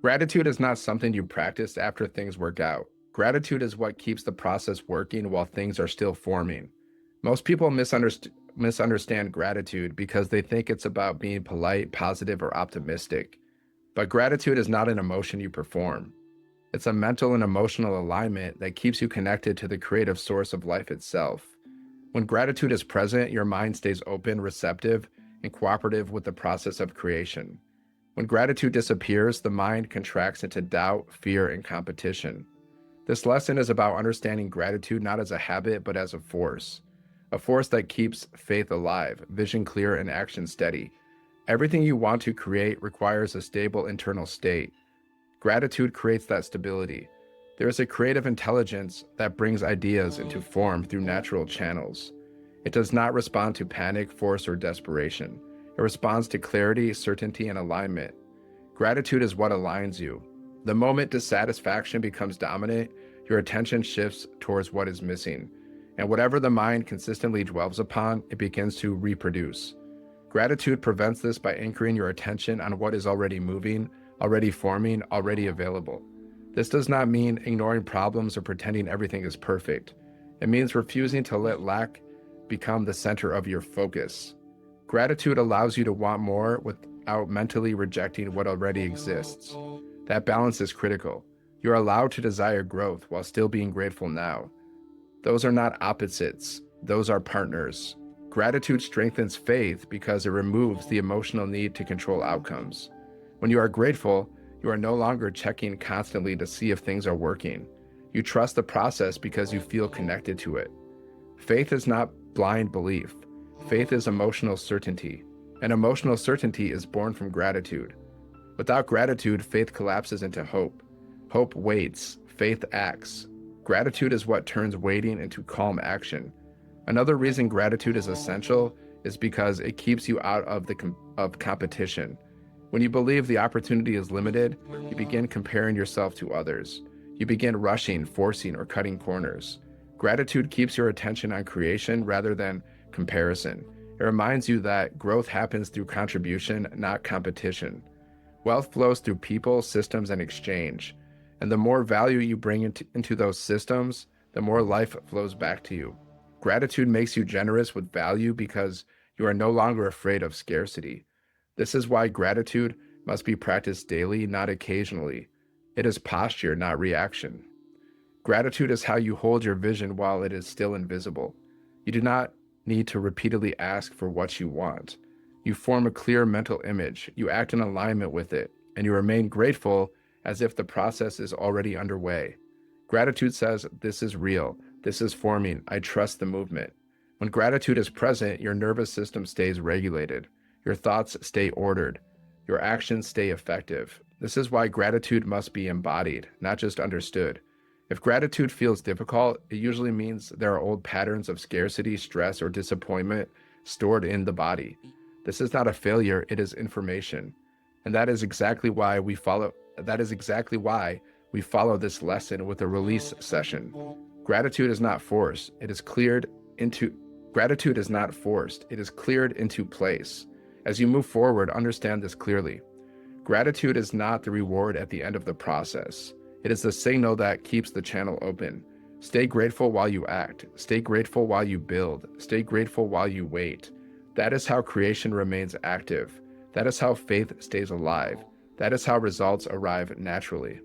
Gratitude is not something you practice after things work out. Gratitude is what keeps the process working while things are still forming. Most people misunderstand gratitude because they think it's about being polite, positive, or optimistic. But gratitude is not an emotion you perform. It's a mental and emotional alignment that keeps you connected to the creative source of life itself. When gratitude is present, your mind stays open, receptive, and cooperative with the process of creation. When gratitude disappears, the mind contracts into doubt, fear, and competition. This lesson is about understanding gratitude not as a habit, but as a force that keeps faith alive, vision clear, and action steady. Everything you want to create requires a stable internal state. Gratitude creates that stability. There is a creative intelligence that brings ideas into form through natural channels. It does not respond to panic, force, or desperation. It responds to clarity, certainty, and alignment. Gratitude is what aligns you. The moment dissatisfaction becomes dominant, your attention shifts towards what is missing. And whatever the mind consistently dwells upon, it begins to reproduce. Gratitude prevents this by anchoring your attention on what is already moving, already forming, already available. This does not mean ignoring problems or pretending everything is perfect. It means refusing to let lack become the center of your focus. Gratitude allows you to want more without mentally rejecting what already exists. That balance is critical. You're allowed to desire growth while still being grateful now. Those are not opposites, those are partners. Gratitude strengthens faith because it removes the emotional need to control outcomes. When you are grateful, you are no longer checking constantly to see if things are working. You trust the process because you feel connected to it. Faith is not blind belief. Faith is emotional certainty, and emotional certainty is born from gratitude. Without gratitude, faith collapses into hope. Hope waits, faith acts. Gratitude is what turns waiting into calm action. Another reason gratitude is essential is because it keeps you out of competition. When you believe the opportunity is limited, you begin comparing yourself to others. You begin rushing, forcing, or cutting corners. Gratitude keeps your attention on creation rather than comparison. It reminds you that growth happens through contribution, not competition. Wealth flows through people, systems, and exchange. And the more value you bring into those systems, the more life flows back to you. Gratitude makes you generous with value because you are no longer afraid of scarcity. This is why gratitude must be practiced daily, not occasionally. It is posture, not reaction. Gratitude is how you hold your vision while it is still invisible. You do not need to repeatedly ask for what you want. You form a clear mental image, you act in alignment with it, and you remain grateful as if the process is already underway. Gratitude says, "This is real, this is forming, I trust the movement." When gratitude is present, your nervous system stays regulated, your thoughts stay ordered, your actions stay effective. This is why gratitude must be embodied, not just understood. If gratitude feels difficult, it usually means there are old patterns of scarcity, stress, or disappointment stored in the body. This is not a failure, it is information. And that is exactly why we follow this lesson with a release session. Gratitude is not forced, it is cleared into Gratitude is not forced, it is cleared into place. As you move forward, understand this clearly. Gratitude is not the reward at the end of the process. It is the signal that keeps the channel open. Stay grateful while you act. Stay grateful while you build. Stay grateful while you wait. That is how creation remains active. That is how faith stays alive. That is how results arrive naturally.